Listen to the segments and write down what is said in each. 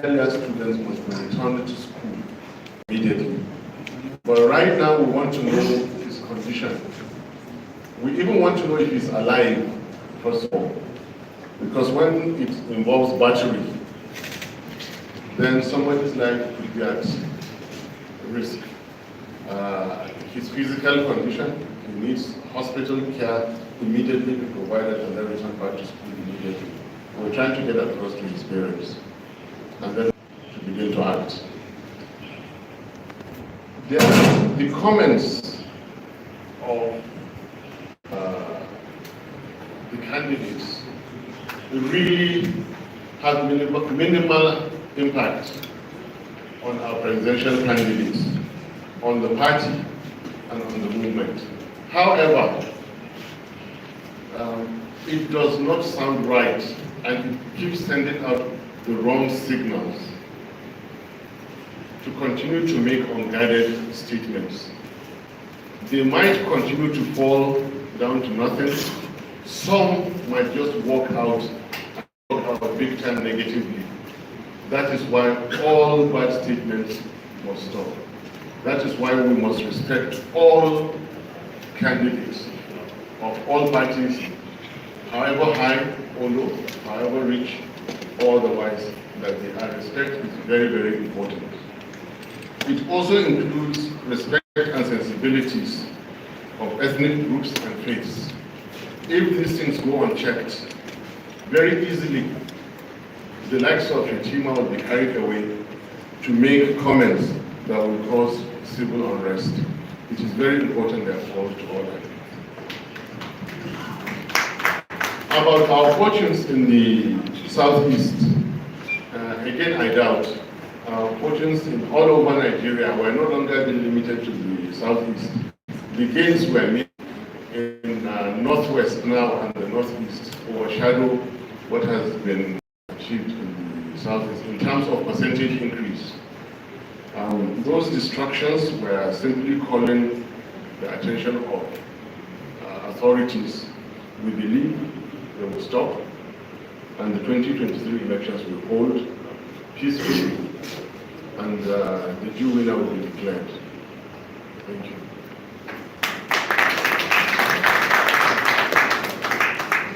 final year students must be returned to school immediately. But right now we want to know his condition. We even want to know if he's alive, first of all. Because when it involves battery, then somebody's life could be at risk. His physical condition, he needs hospital care immediately be provided and then return back to school immediately. We're trying to get across to his parents and then to begin to act. Then the comments of the candidates really have minimal impact on our presidential candidates, on the party, and on the movement. However, it does not sound right, and it keeps sending out the wrong signals to continue to make unguided statements. They might continue to fall down to nothing. Some might just walk out big time negatively. That is why all bad statements must stop. That is why we must respect all candidates of all parties, however high or low, however rich or otherwise, that they are. Respect is very, very important. It also includes respect and sensibilities of ethnic groups and faiths. If these things go unchecked, very easily, the likes of Fatima will be carried away to make comments that will cause civil unrest. It is very important they are called to order. About our fortunes in the southeast, again I doubt. Our fortunes in all over Nigeria were no longer limited to the southeast. The gains were made in northwest now and the northeast overshadow what has been achieved in the southeast in terms of percentage increase. Those distractions were simply calling the attention of authorities. We believe they will stop and the 2023 elections will hold peacefully and the due winner will be declared. Thank you.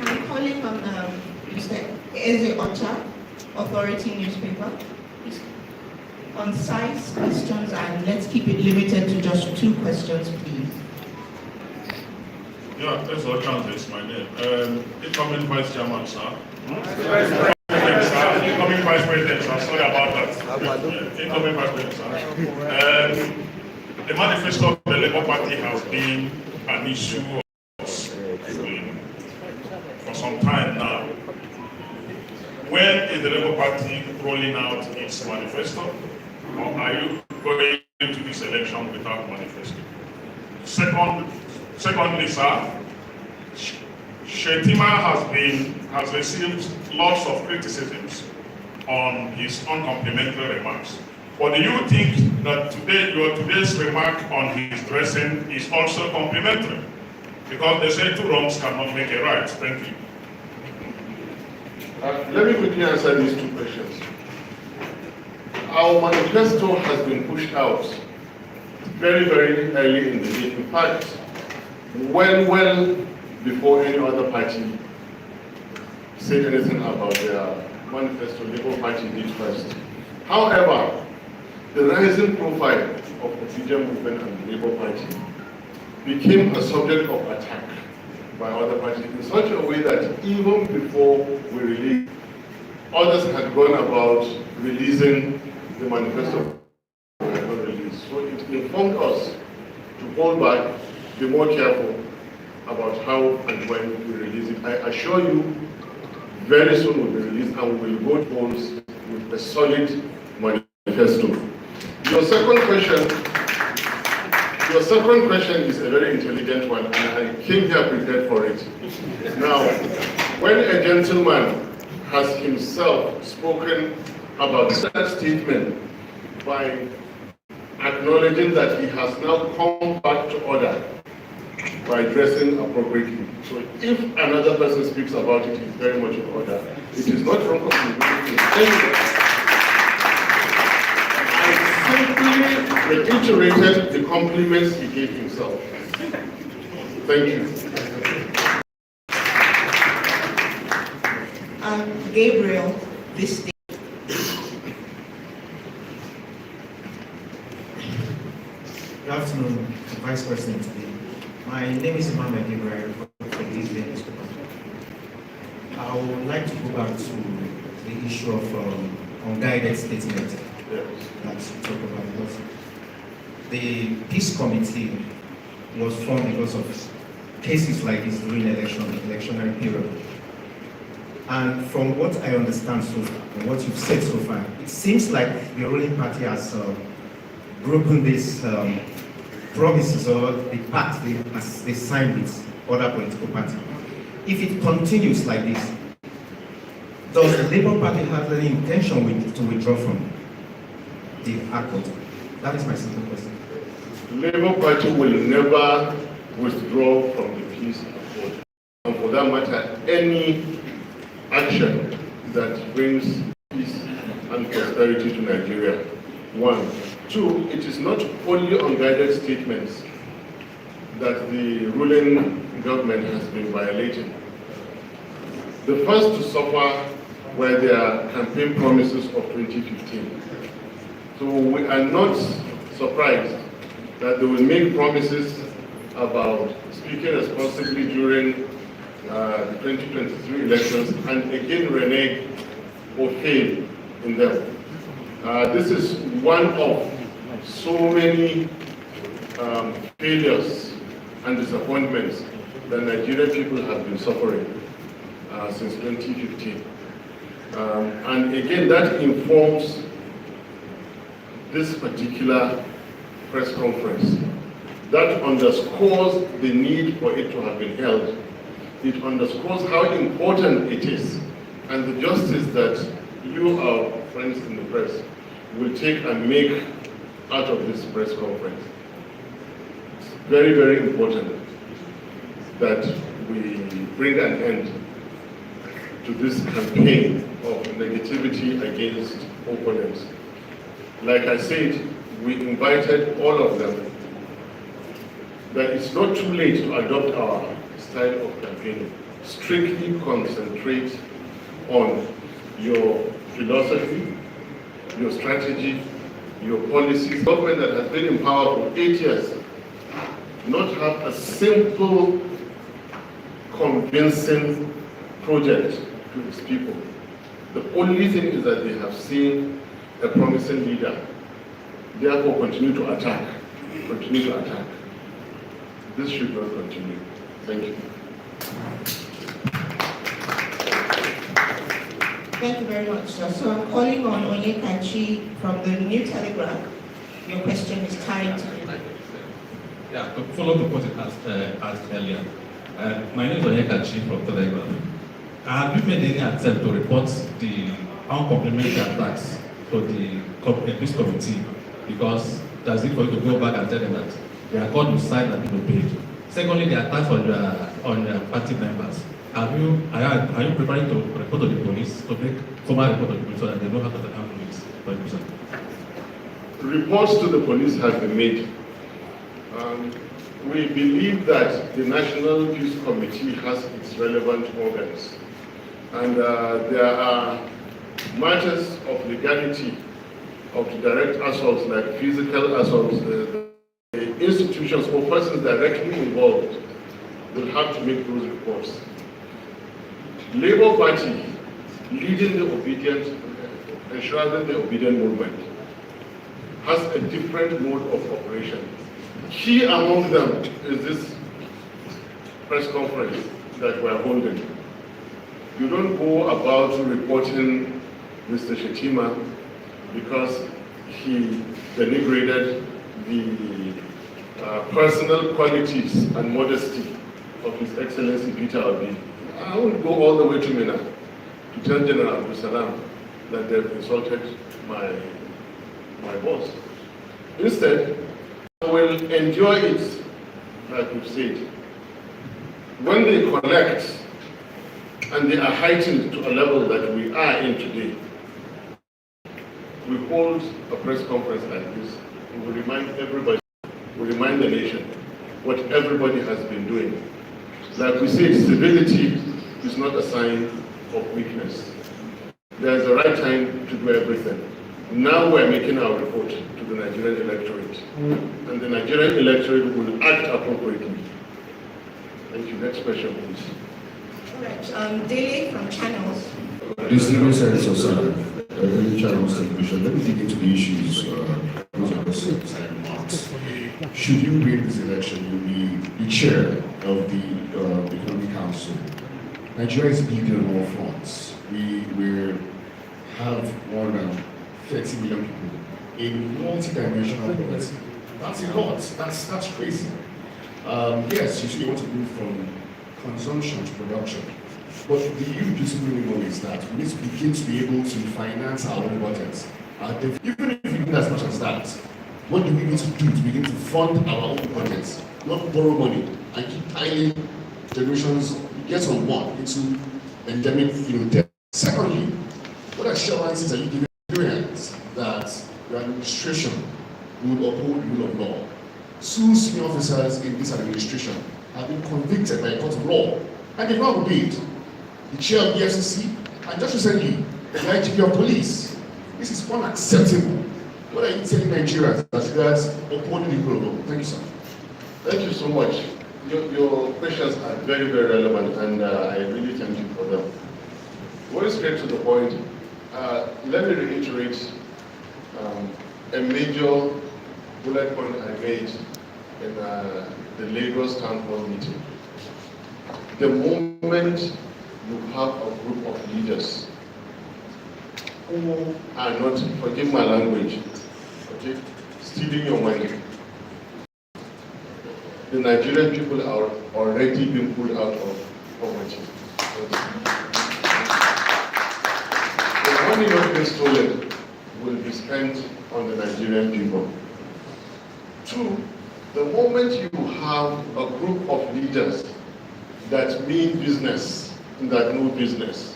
I'm calling on Mr. Eze Ocha, Authority newspaper. Concise questions, and let's keep it limited to just 2 questions, please. Yeah, Eze Ocha is my name. Incoming Vice Chairman, sir. Incoming Vice President, sir. Sorry about that. Incoming Vice President, sir. The manifesto of the Labour Party has been an issue for some time now. When is the Labour Party rolling out its manifesto? Or are you going into this election without manifesto? Secondly, sir, Shetima has received lots of criticisms on his uncomplimentary remarks. But do you think that today's remark on his dressing is also complimentary? Because they say 2 wrongs cannot make a right. Thank you. Let me quickly answer these 2 questions. Our manifesto has been pushed out very, very early in the day. In fact, well before any other party said anything about their manifesto, Labour Party did first. However, the rising profile of the Obidient movement and the Labour Party became a subject of attack by other parties in such a way that even before we released, others had gone about releasing the manifesto we had not released. So it informed us to hold back, be more careful about how and when we release it. I assure you, very soon will be released and we will go to polls with a solid manifesto. Your second question is a very intelligent one, and I came here prepared for it. Now, when a gentleman has himself spoken about that statement by acknowledging that he has now come back to order by dressing appropriately. So if another person speaks about it, it's very much in order. It is not wrong of me. reiterated the compliments he gave himself. Thank you. Gabriel, this day. Good afternoon, Vice President. My name is Emmanuel Gabriel from this day. I would like to go back to the issue of unguided statement that you talked about. Because the Peace Committee was formed because of cases like this during electionary period. And from what I understand so far, and what you've said so far, it seems like the ruling party has broken these promises or the pact they signed with other political parties. If it continues like this, does the Labour Party have any intention to withdraw from the accord? That is my simple question. The Labour Party will never withdraw from the peace accord. And for that matter, any action that brings peace and prosperity to Nigeria. One. Two, it is not only unguided statements that the ruling government has been violating. The first to suffer were their campaign promises of 2015. So we are not surprised that they will make promises about speaking responsibly during the 2023 elections and again renege or fail in them. This is one of so many failures and disappointments that Nigerian people have been suffering since 2015. And again, that informs this particular press conference. That underscores the need for it to have been held. It underscores how important it is and the justice that you, our friends in the press, will take and make out of this press conference. It's very, very important that we bring an end to this campaign of negativity against opponents. Like I said, we invited all of them that it's not too late to adopt our style of campaigning. Strictly concentrate on your philosophy, your strategy, your policies. Government that has been in power for 8 years, not have a simple, convincing project to its people. The only thing is that they have seen a promising leader. Therefore, continue to attack. Continue to attack. This should not continue. Thank you. Thank you very much, sir. So I'm calling on Onyekachi from the New Telegraph. Your question is tied to Yeah, to follow up what you asked earlier. My name is Onyekachi from Telegraph. Have you made any attempt to report the uncomplimentary attacks to the Peace Committee? Because that's it for you to go back and tell them that the accord you signed and people paid. Secondly, the attacks on your party members. Are you preparing to report to the police, to make formal report to the police so that they know how to handle it? Reports to the police have been made. We believe that the National Peace Committee has its relevant organs. And there are matters of legality of direct assaults, like physical assaults. The institutions or persons directly involved will have to make those reports. Labour Party, leading the Obidient, enshrouding the Obidient movement, has a different mode of operation. Key among them is this press conference that we're holding. You don't go about reporting Mr. Shetima because he denigrated the personal qualities and modesty of His Excellency Peter Obi. I won't go all the way to Mina to tell General Abdul Salam that they've insulted my boss. Instead, I will enjoy it, like we've said. When they collect and they are heightened to a level that we are in today, we hold a press conference like this we will remind everybody, we will remind the nation what everybody has been doing. Like we said, civility is not a sign of weakness. There is a right time to do everything. Now we're making our report to the Nigerian electorate, and the Nigerian electorate will act appropriately. Thank you. Next question, please. All right, Dele from Channels. Distinguished senators, early Channels television. Let me dig into the issues. Should you win this election, you'll be the chair of the Economic Council. Nigeria is big on all fronts. We have more than 30 million people in multi-dimensional poverty. That's a lot. That's crazy. Yes, you say you want to move from consumption to production. But the beautiful know is that we need to begin to be able to finance our own budgets. Even if we do as much as that, what do we need to do to begin to fund our own budgets? Not borrow money and keep piling generations, get on one into endemic debt. Secondly, what assurances are you giving Nigerians that your administration will uphold the rule of law? 2 senior officers in this administration have been convicted by a court of law, and they've not obeyed. The chair of the FCC, and just recently, the IGP of police. This is unacceptable. What are you telling Nigerians as regards upholding the rule of law? Thank you, sir. Thank you so much. Your questions are very, very relevant, and I really thank you for them. Going straight to the point, let me reiterate a major bullet point I made in the Lagos Town Hall meeting. The moment you have a group of leaders who are not, forgive my language, okay, stealing your money, the Nigerian people are already being pulled out of poverty. The money not being stolen will be spent on the Nigerian people. 2, the moment you have a group of leaders that mean business and that know business,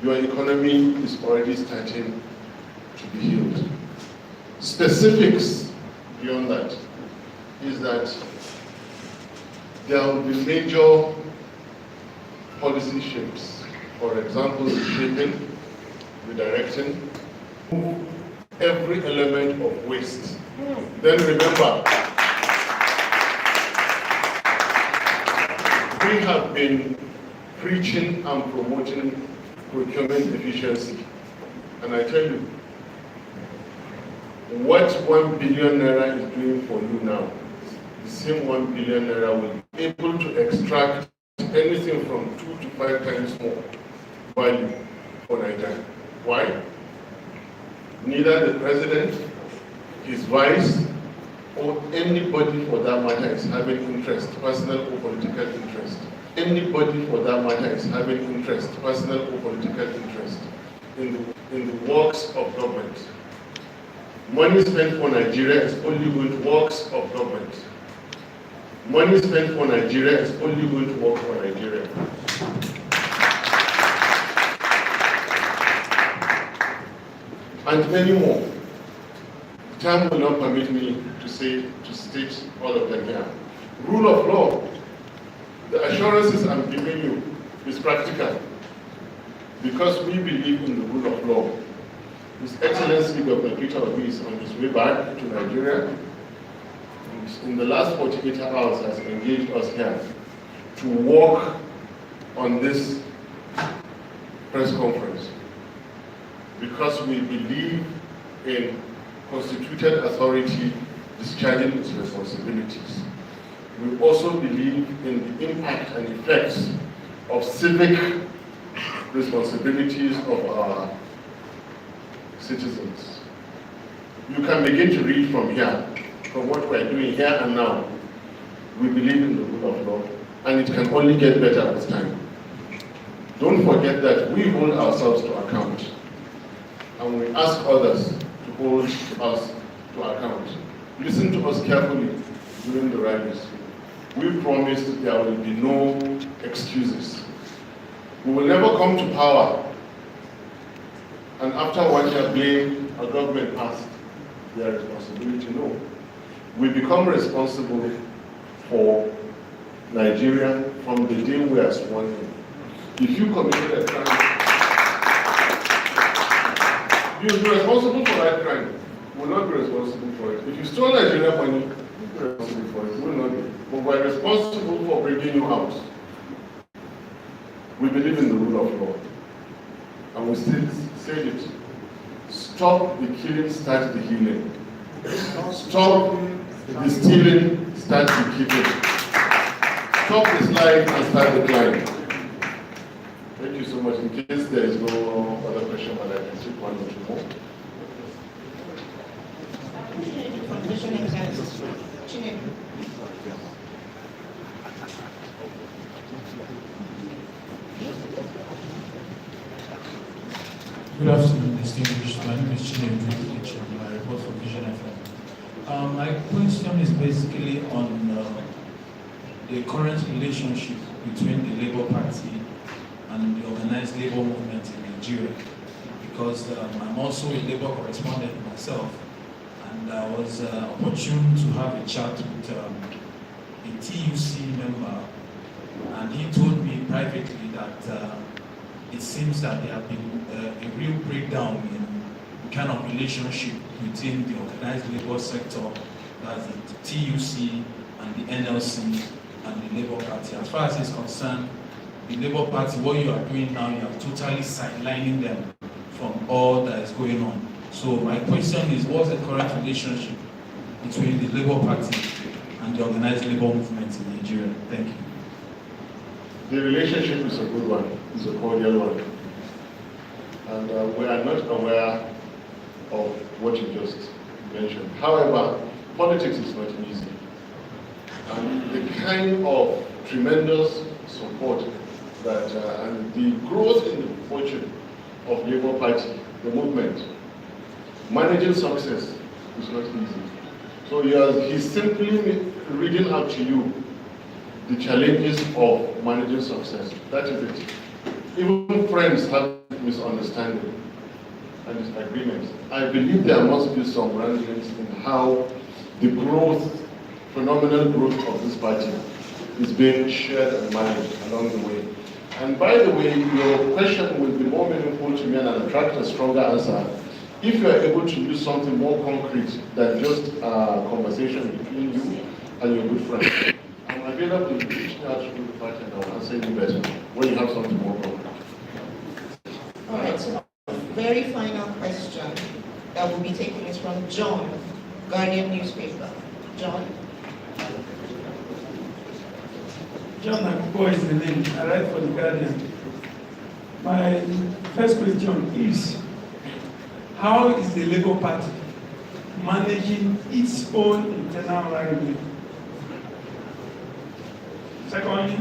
your economy is already starting to be healed. Specifics beyond that is that there will be major policy shifts. For example, reshaping, redirecting, every element of waste. Then remember, we have been preaching and promoting procurement efficiency. And I tell you, what 1 billion naira is doing for you now, the same 1 billion naira will be able to extract anything from 2 to 5 times more value for Nigeria. Why? Neither the president, his vice, or anybody for that matter is having interest, personal or political interest. Anybody for that matter is having interest, personal or political interest in the works of government. Money spent for Nigeria is only going to works of government. Money spent for Nigeria is only going to work for Nigeria. And many more. Time will not permit me to state all of them here. Rule of law. The assurances I'm giving you is practical because we believe in the rule of law. His Excellency Dr. Peter Obi is on his way back to Nigeria. In the last 48 hours has engaged us here to work on this press conference because we believe in constituted authority discharging its responsibilities. We also believe in the impact and effects of civic responsibilities of our citizens. You can begin to read from here, from what we're doing here and now. We believe in the rule of law, and it can only get better with time. Don't forget that we hold ourselves to account, and we ask others to hold us to account. Listen to us carefully during the rallies. We promise that there will be no excuses. We will never come to power and after 1 year blame a government past. their responsibility? No. We become responsible for Nigeria from the day we are sworn in. If you committed a crime, you will be responsible for that crime. You will not be responsible for it. If you stole Nigerian money, you will be responsible for it. You will not be. But we are responsible for bringing you out. We believe in the rule of law. And we still say it. Stop the killing, start the healing. Stop the stealing, start the keeping. Stop the slide and start the climb. Thank you so much. In case there is no other question, but I can take one or two more. Good afternoon, distinguished. My name is Chinedu. I report for Vision FM. My question is basically on the current relationship between the Labour Party and the organized labor movement in Nigeria. Because I'm also a labor correspondent myself, and I was opportune to have a chat with a TUC member, and he told me privately that it seems that there have been a real breakdown in the kind of relationship between the organized labor sector, that's the TUC and the NLC and the Labour Party. As far as it's concerned, the Labour Party, what you are doing now, you are totally sidelining them from all that is going on. So my question is, what's the current relationship between the Labour Party and the organized labor movement in Nigeria? Thank you. The relationship is a good one, it's a cordial one. And we are not aware of what you just mentioned. However, politics is not easy. And the kind of tremendous support that, and the growth in the fortune of Labour Party, the movement, managing success is not easy. So he's simply reading out to you the challenges of managing success. That is it. Even friends have misunderstanding and disagreements. I believe there must be some randomness in how the growth, phenomenal growth of this party is being shared and managed along the way. And by the way, your question will be more meaningful to me and attract a stronger answer if you are able to use something more concrete than just a conversation between you and your good friend. I'm available to reach out to the party and I'll answer you better when you have something more concrete. All right, so very final question that we'll be taking is from John, Guardian newspaper. John. John Akuko is the name. I write for the Guardian. My first question is, how is the Labour Party managing its own internal wrangling? Secondly,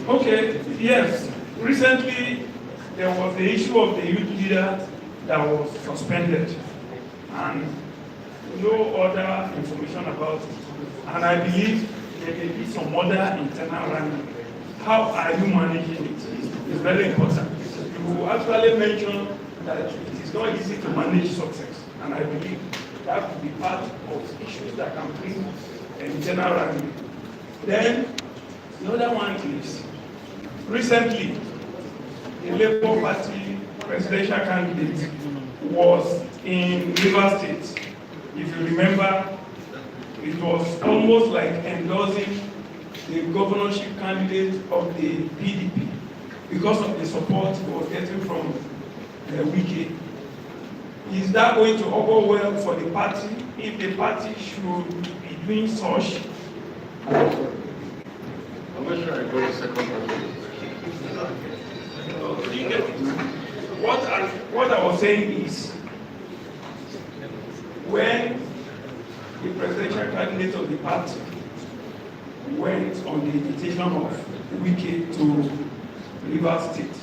okay, yes, recently there was the issue of the youth leader that was suspended and no other information about it. And I believe there may be some other internal wrangling. How are you managing it? It's very important. You actually mentioned that it is not easy to manage success, and I believe that could be part of issues that can bring an internal wrangling. Then the other one is, recently the Labour Party presidential candidate was in Rivers State. If you remember, it was almost like endorsing the governorship candidate of the PDP because of the support he was getting from Wike. Is that going to augur well for the party if the party should be doing such? I'm not sure I got the second question. You get it? What I was saying is, when the presidential candidate of the party went on the invitation of Wike to Rivers State,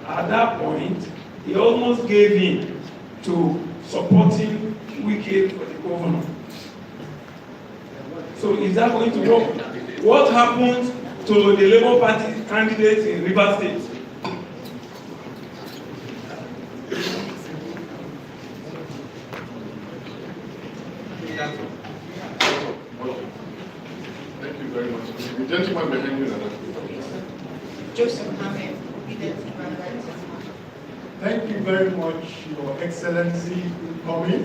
at that point, he almost gave in to supporting Wike for the governor. So is that going to work? What happened to the Labour Party candidate in Rivers State? gentleman behind you. Joseph Ahmed, Obidient. Thank you very much, Your Excellency, for coming.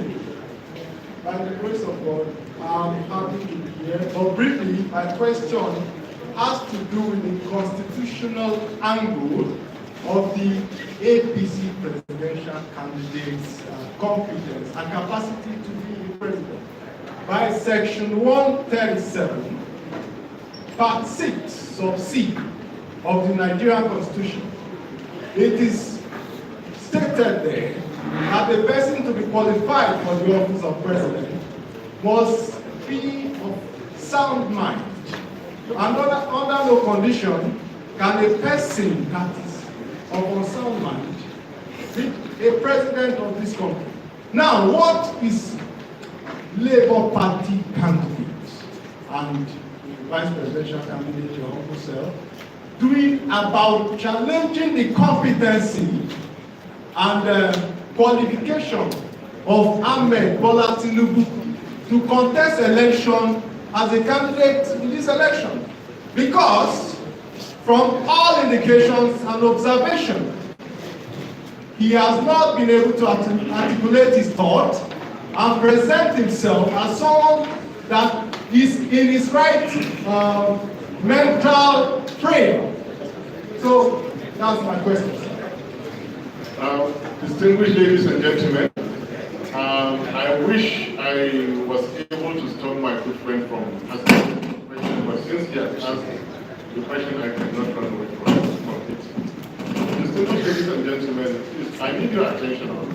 By the grace of God, I'm happy to be here. But briefly, my question has to do with the constitutional angle of the APC presidential candidate's competence and capacity to be the president. By Section 137, Part 6, sub C of the Nigerian Constitution, it is stated there that the person to be qualified for the office of president must be of sound mind. And under no condition can a person that is of unsound mind be a president of this country. Now, what is Labour Party candidate and vice presidential candidate, your uncle self, doing about challenging the competency and qualification of Ahmed Bola Tinubu to contest election as a candidate in this election? Because from all indications and observation, he has not been able to articulate his thought and present himself as someone that is in his right mental frame. So that's my question. Distinguished ladies and gentlemen, I wish I was able to stop my good friend from asking the question, but since he has asked the question, I cannot run away from it. Distinguished ladies and gentlemen, please, I need your attention on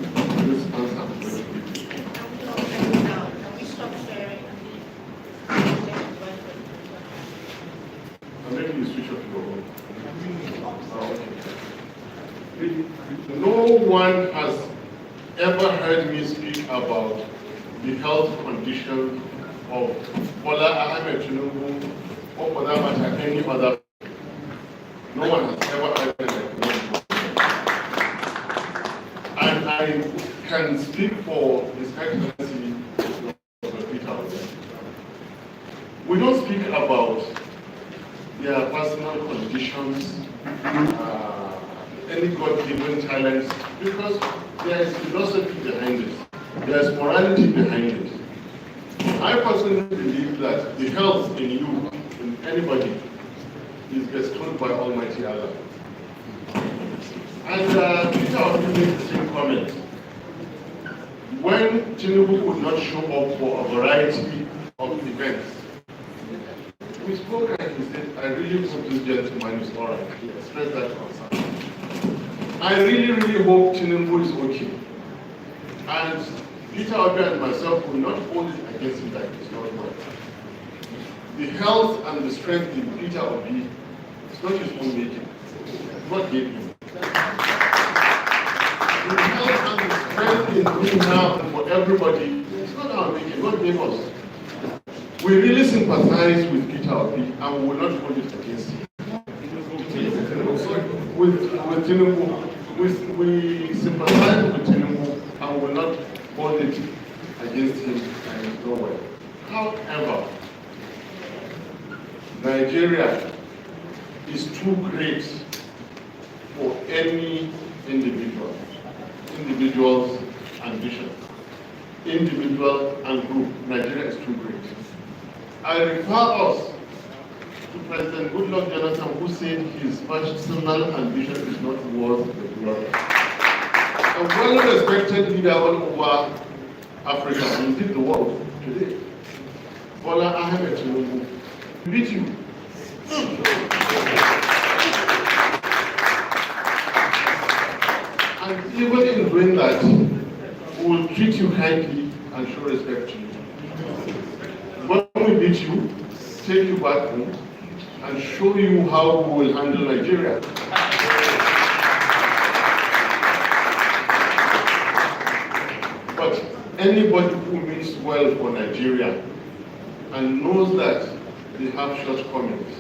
this answer. Now, can we stop sharing? And maybe you switch off your phone. No one has ever heard me speak about the health condition of Baba-Ahmed Tinubu or for that matter any other. No one has ever heard that. And I can speak for His Excellency Dr. Peter. We don't speak about their personal conditions, any God-given talents, because there is philosophy behind it, there is morality behind it. I personally believe that the health in you, in anybody, is bestowed by Almighty Allah. And Peter also made the same comment. When Tinubu would not show up for a variety of events, we spoke and he said, I really hope this gentleman is all right. He expressed that concern. I really hope Tinubu is okay. And Peter Obi and myself will not hold it against him that it's not well. The health and the strength in Peter Obi is not his own making. God gave him. The health and the strength in him now and for everybody, it's not our making. God gave us. We really sympathize with Peter Obi and we will not hold it against him. With Tinubu, we sympathize with Tinubu and will not hold it against him and his no way. However, Nigeria is too great for any individual's ambition, individual and group. Nigeria is too great. I refer us to President Goodluck Jonathan, who said his personal ambition is not worth the glory. A well-respected leader all over Africa, and indeed the world today, Baba-Ahmed Tinubu, beat you. And even in doing that, we will treat you kindly and show respect to you. When we beat you, take you back home, and show you how we will handle Nigeria. But anybody who means well for Nigeria and knows that they have shortcomings,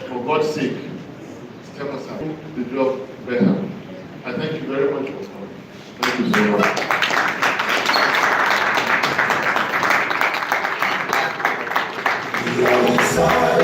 for God's sake, step aside, the job better. I thank you very much for coming. Thank you so much. We are inside.